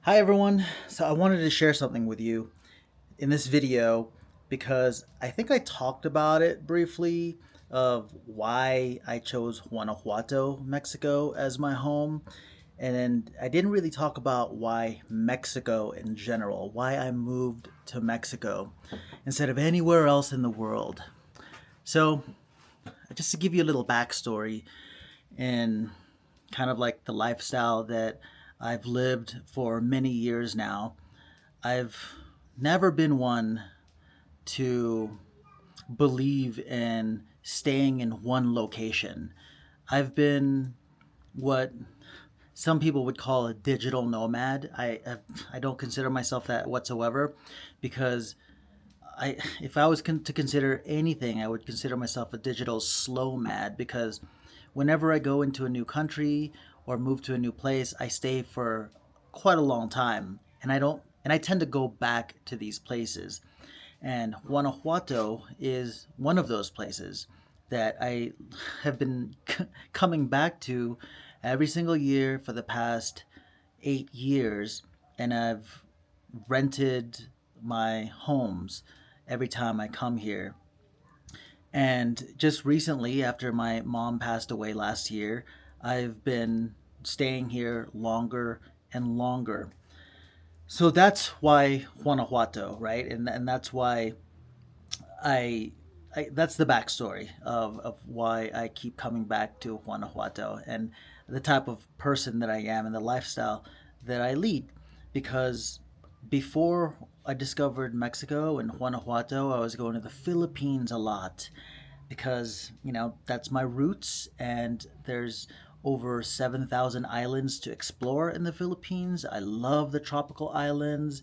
Hi everyone. So I wanted to share something with you in this video because I think I talked about it briefly of why I chose Guanajuato, Mexico as my home. And I didn't really talk about why Mexico in general, why I moved to Mexico instead of anywhere else in the world. So, just to give you a little backstory and kind of like the lifestyle that I've lived for many years now, I've never been one to believe in staying in one location. I've been what some people would call a digital nomad. I don't consider myself that whatsoever because if I was to consider anything, I would consider myself a digital slow mad because whenever I go into a new country or move to a new place, I stay for quite a long time, and I tend to go back to these places. And Guanajuato is one of those places that I have been coming back to every single year for the past 8 years, and I've rented my homes every time I come here. And just recently, after my mom passed away last year, I've been staying here longer and longer. So that's why Guanajuato, right? And that's why I, that's the backstory of why I keep coming back to Guanajuato and the type of person that I am and the lifestyle that I lead. Because before I discovered Mexico and Guanajuato, I was going to the Philippines a lot because, that's my roots, and there's over 7,000 islands to explore in the Philippines. I love the tropical islands.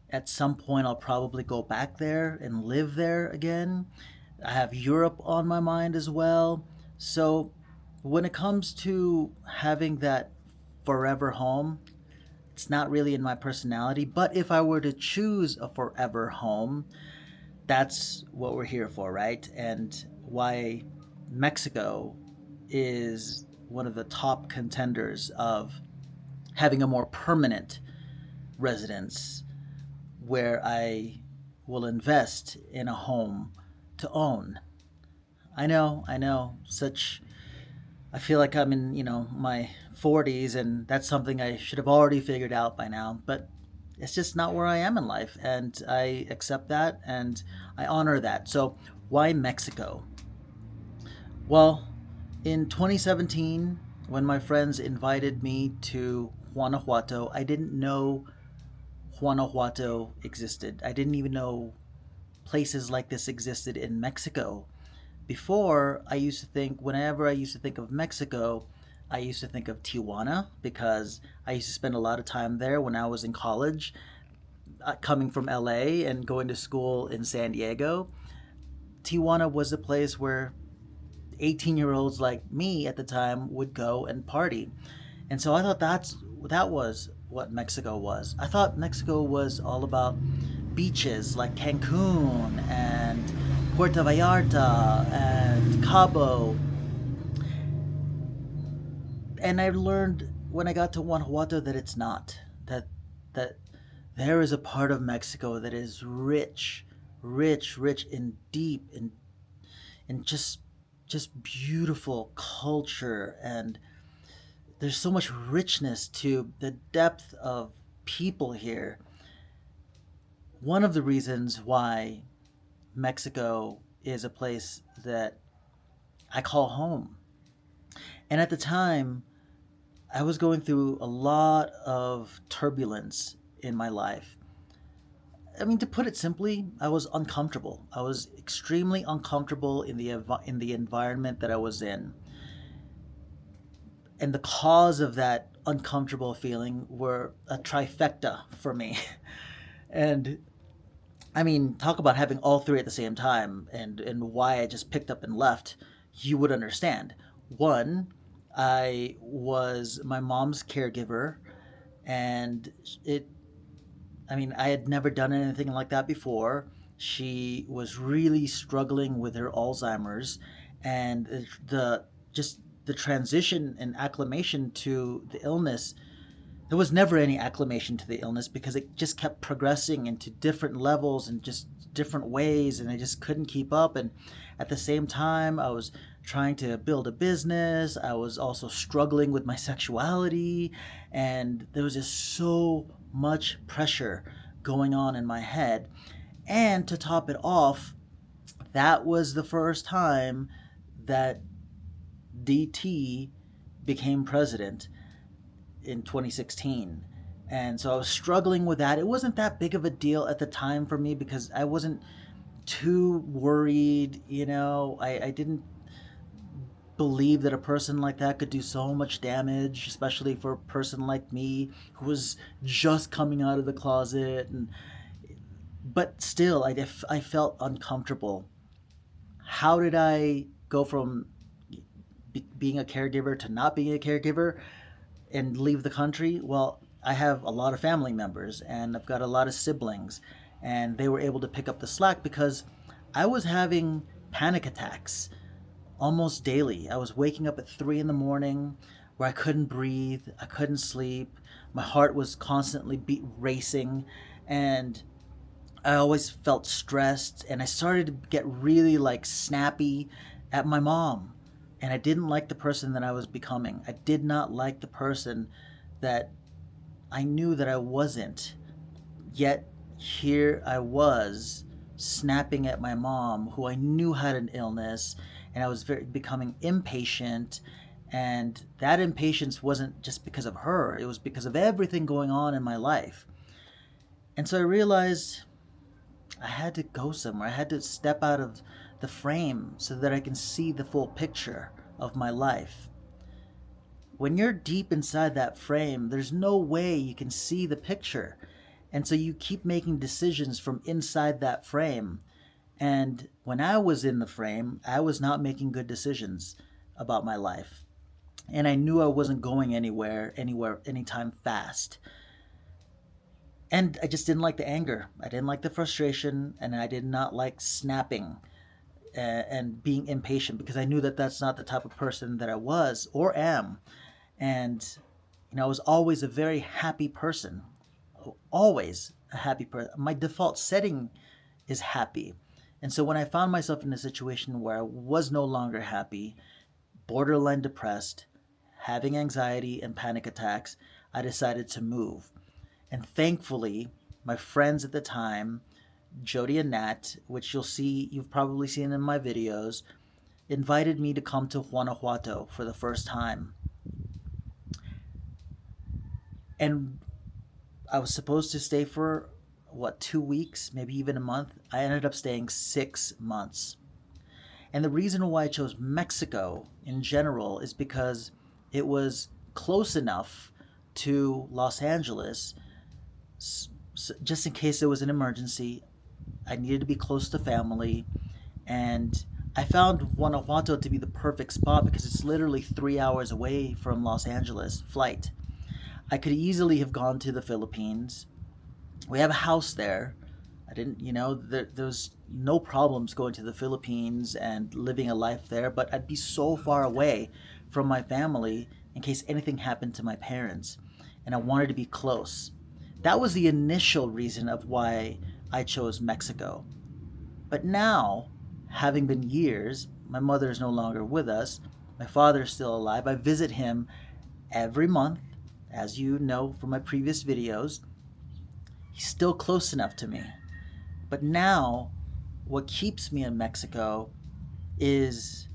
At some point, I'll probably go back there and live there again. I have Europe on my mind as well. So, when it comes to having that forever home, it's not really in my personality. But if I were to choose a forever home, that's what we're here for, right? And why Mexico is one of the top contenders of having a more permanent residence where I will invest in a home to own. I know, such. I feel like I'm in, my 40s, and that's something I should have already figured out by now. But it's just not where I am in life, and I accept that and I honor that. So, why Mexico? Well, in 2017, when my friends invited me to Guanajuato, I didn't know Guanajuato existed. I didn't even know places like this existed in Mexico. Before, whenever I used to think of Mexico, I used to think of Tijuana because I used to spend a lot of time there when I was in college, coming from LA and going to school in San Diego. Tijuana was a place where 18-year-olds like me at the time would go and party. And so I thought that was what Mexico was. I thought Mexico was all about beaches like Cancun and Puerto Vallarta and Cabo. And I learned when I got to Guanajuato that it's not. That there is a part of Mexico that is rich, rich and deep and just beautiful culture, and there's so much richness to the depth of people here. One of the reasons why Mexico is a place that I call home. And at the time, I was going through a lot of turbulence in my life. I mean, to put it simply, I was uncomfortable. I was extremely uncomfortable in the environment that I was in. And the cause of that uncomfortable feeling were a trifecta for me. And I mean, talk about having all three at the same time, and why I just picked up and left, you would understand. One, I was my mom's caregiver, and I had never done anything like that before. She was really struggling with her Alzheimer's, and the just the transition and acclimation to the illness there was never any acclimation to the illness because it just kept progressing into different levels and just different ways, and I just couldn't keep up. And at the same time, I was trying to build a business. I was also struggling with my sexuality, and there was just so much pressure going on in my head. And to top it off, that was the first time that DT became president in 2016. And so I was struggling with that. It wasn't that big of a deal at the time for me because I wasn't too worried. I didn't believe that a person like that could do so much damage, especially for a person like me who was just coming out of the closet. But still, I felt uncomfortable. How did I go from being a caregiver to not being a caregiver and leave the country? Well, I have a lot of family members and I've got a lot of siblings, and they were able to pick up the slack because I was having panic attacks almost daily. I was waking up at 3 in the morning where I couldn't breathe, I couldn't sleep, my heart was constantly racing, and I always felt stressed, and I started to get really like snappy at my mom. And I didn't like the person that I was becoming. I did not like the person that I knew that I wasn't. Yet here I was snapping at my mom, who I knew had an illness, and I was becoming impatient. And that impatience wasn't just because of her, it was because of everything going on in my life. And so I realized I had to go somewhere. I had to step out of the frame so that I can see the full picture of my life. When you're deep inside that frame, there's no way you can see the picture. And so you keep making decisions from inside that frame. And when I was in the frame, I was not making good decisions about my life. And I knew I wasn't going anywhere, anytime fast. And I just didn't like the anger. I didn't like the frustration, and I did not like snapping and being impatient because I knew that that's not the type of person that I was or am. And I was always a very happy person, always a happy person. My default setting is happy. And so when I found myself in a situation where I was no longer happy, borderline depressed, having anxiety and panic attacks, I decided to move. And thankfully, my friends at the time, Jody and Nat, which you've probably seen in my videos, invited me to come to Guanajuato for the first time. And I was supposed to stay for, 2 weeks, maybe even a month. I ended up staying 6 months. And the reason why I chose Mexico in general is because it was close enough to Los Angeles, just in case there was an emergency. I needed to be close to family, and I found Guanajuato to be the perfect spot because it's literally 3 hours away from Los Angeles flight. I could easily have gone to the Philippines. We have a house there. I didn't, there's no problems going to the Philippines and living a life there, but I'd be so far away from my family in case anything happened to my parents, and I wanted to be close. That was the initial reason of why I chose Mexico. But now, having been years, my mother is no longer with us. My father is still alive. I visit him every month, as you know from my previous videos. He's still close enough to me. But now, what keeps me in Mexico is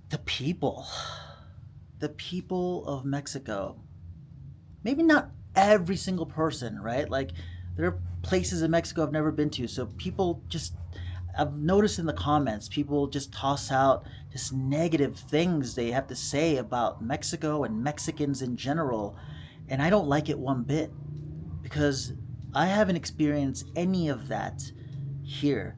the people. The people of Mexico. Maybe not every single person, right? Like, there are places in Mexico I've never been to, so I've noticed in the comments, people just toss out just negative things they have to say about Mexico and Mexicans in general, and I don't like it one bit because I haven't experienced any of that here.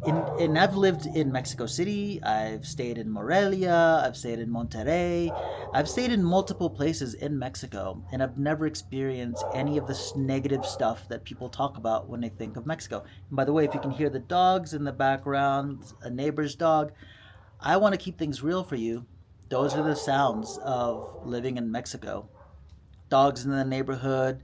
And I've lived in Mexico City, I've stayed in Morelia, I've stayed in Monterrey, I've stayed in multiple places in Mexico, and I've never experienced any of this negative stuff that people talk about when they think of Mexico. And by the way, if you can hear the dogs in the background, a neighbor's dog, I want to keep things real for you. Those are the sounds of living in Mexico. dogs in the neighborhood,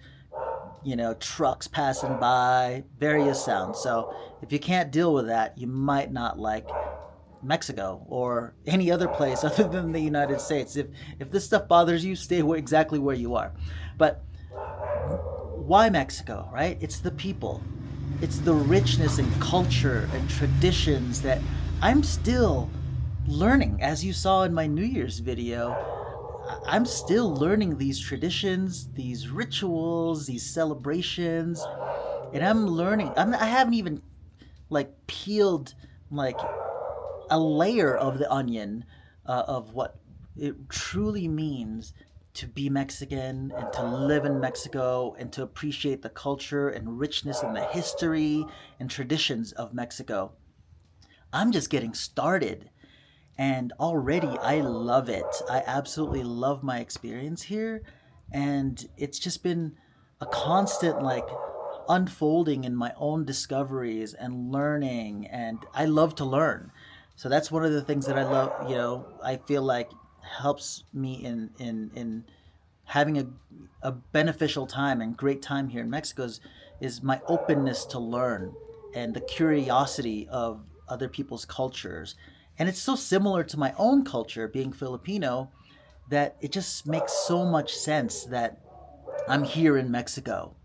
trucks passing by, various sounds. So if you can't deal with that, you might not like Mexico or any other place other than the United States. If this stuff bothers you, stay exactly where you are. But why Mexico, right? It's the people. It's the richness and culture and traditions that I'm still learning. As you saw in my New Year's video, I'm still learning these traditions, these rituals, these celebrations, and I'm learning. I haven't even like peeled like a layer of the onion of what it truly means to be Mexican and to live in Mexico and to appreciate the culture and richness and the history and traditions of Mexico. I'm just getting started and already I love it. I absolutely love my experience here, and it's just been a constant like unfolding in my own discoveries and learning, and I love to learn. So that's one of the things that I love, I feel like helps me in having a beneficial time and great time here in Mexico is my openness to learn and the curiosity of other people's cultures. And it's so similar to my own culture, being Filipino, that it just makes so much sense that I'm here in Mexico.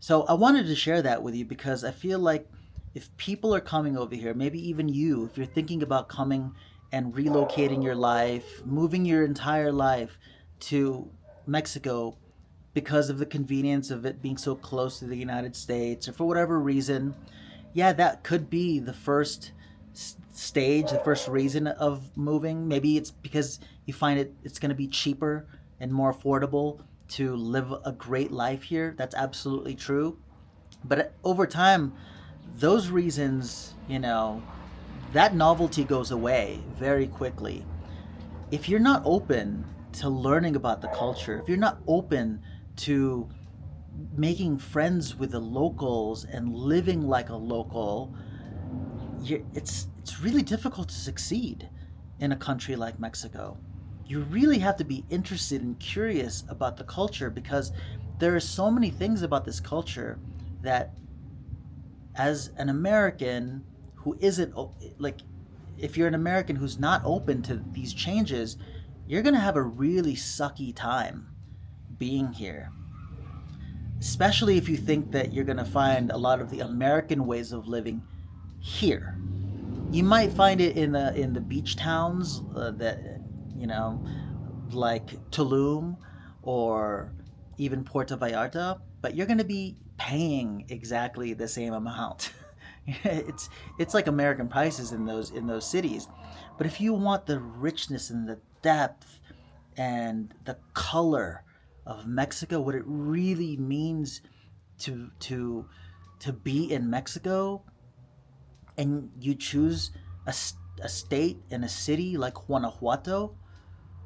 So I wanted to share that with you because I feel like if people are coming over here, maybe even you, if you're thinking about coming and relocating your life, moving your entire life to Mexico because of the convenience of it being so close to the United States or for whatever reason, yeah, that could be the first stage, the first reason of moving. Maybe it's because you find it's going to be cheaper and more affordable to live a great life here. That's absolutely true. But over time, those reasons, that novelty goes away very quickly. If you're not open to learning about the culture, if you're not open to making friends with the locals and living like a local, it's really difficult to succeed in a country like Mexico. You really have to be interested and curious about the culture because there are so many things about this culture that, as an American who isn't like, if you're an American who's not open to these changes, you're going to have a really sucky time being here. Especially if you think that you're going to find a lot of the American ways of living here. You might find it in the beach towns that you know, like Tulum or even Puerto Vallarta, but you're going to be paying exactly the same amount. It's like American prices in those cities. But if you want the richness and the depth and the color of Mexico, what it really means to be in Mexico, and you choose a state and a city like Guanajuato,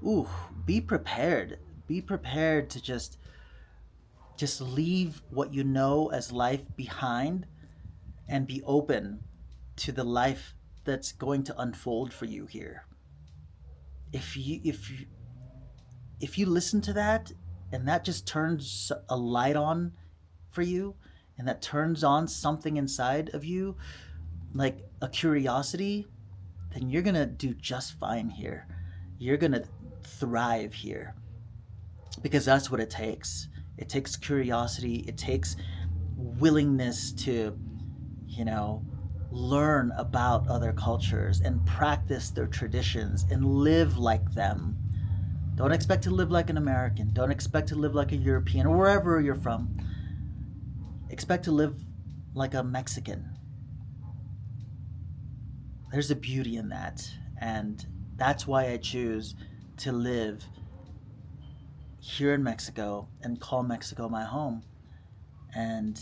ooh, be prepared. Be prepared to just leave what you know as life behind and be open to the life that's going to unfold for you here. If you listen to that and that just turns a light on for you and that turns on something inside of you like a curiosity, then you're going to do just fine here. You're going to thrive here because that's what it takes. It takes curiosity, it takes willingness to, you know, learn about other cultures and practice their traditions and live like them. Don't expect to live like an American. Don't expect to live like a European or wherever you're from. Expect to live like a Mexican. There's a beauty in that. And that's why I choose to live here in Mexico and call Mexico my home. And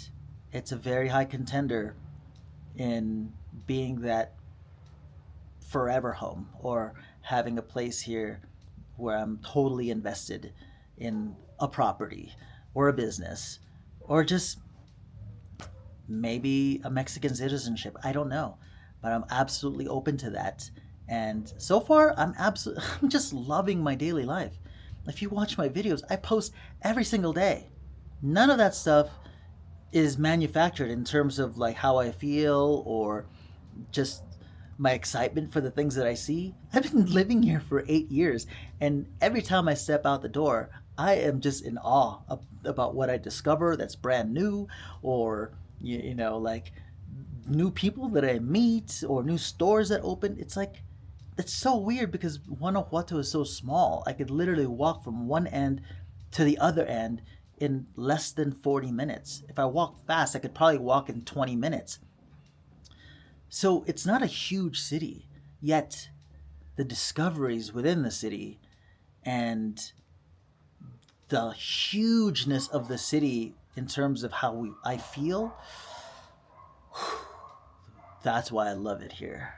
it's a very high contender in being that forever home or having a place here where I'm totally invested in a property or a business or just maybe a Mexican citizenship. I don't know, but I'm absolutely open to that. And so far, I'm just loving my daily life. If you watch my videos, I post every single day. None of that stuff is manufactured in terms of like how I feel or just my excitement for the things that I see. I've been living here for 8 years, and every time I step out the door, I am just in awe about what I discover that's brand new, or like new people that I meet, or new stores that open. It's like it's so weird because Guanajuato is so small. I could literally walk from one end to the other end in less than 40 minutes. If I walk fast, I could probably walk in 20 minutes. So it's not a huge city, yet the discoveries within the city and the hugeness of the city in terms of I feel, that's why I love it here.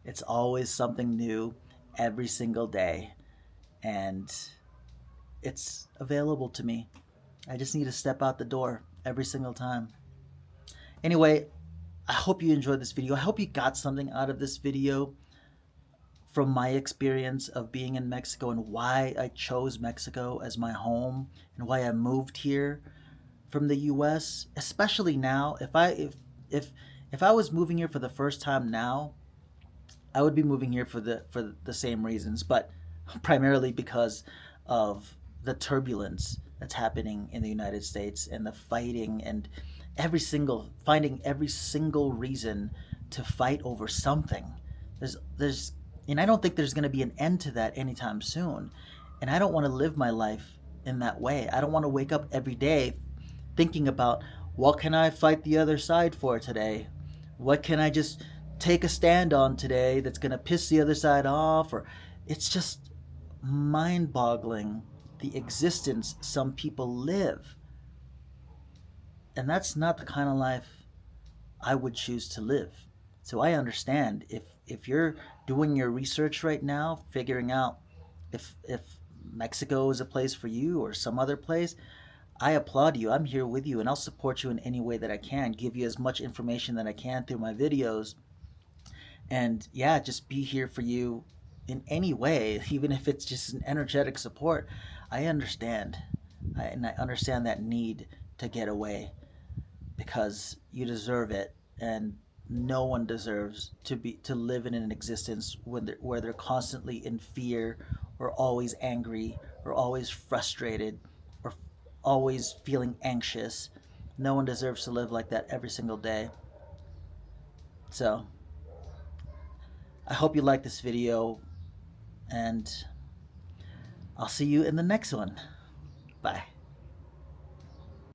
It's always something new every single day, and it's available to me. I just need to step out the door every single time. Anyway, I hope you enjoyed this video. I hope you got something out of this video from my experience of being in Mexico and why I chose Mexico as my home and why I moved here from the US, especially now. If I was moving here for the first time now, I would be moving here for the same reasons, but primarily because of the turbulence that's happening in the United States and the fighting and finding every single reason to fight over something. There's and I don't think there's going to be an end to that anytime soon. And I don't want to live my life in that way. I don't want to wake up every day thinking about what can I fight the other side for today? What can I just take a stand on today that's going to piss the other side off? Or it's just mind-boggling the existence some people live. And that's not the kind of life I would choose to live. So I understand if you're doing your research right now, figuring out if Mexico is a place for you or some other place, I applaud you. I'm here with you, and I'll support you in any way that I can, give you as much information that I can through my videos, and yeah, just be here for you in any way, even if it's just an energetic support. I understand. And I understand that need to get away because you deserve it, and no one deserves to live in an existence where they're constantly in fear or always angry or always frustrated or always feeling anxious. No one deserves to live like that every single day. So I hope you like this video, and I'll see you in the next one. Bye.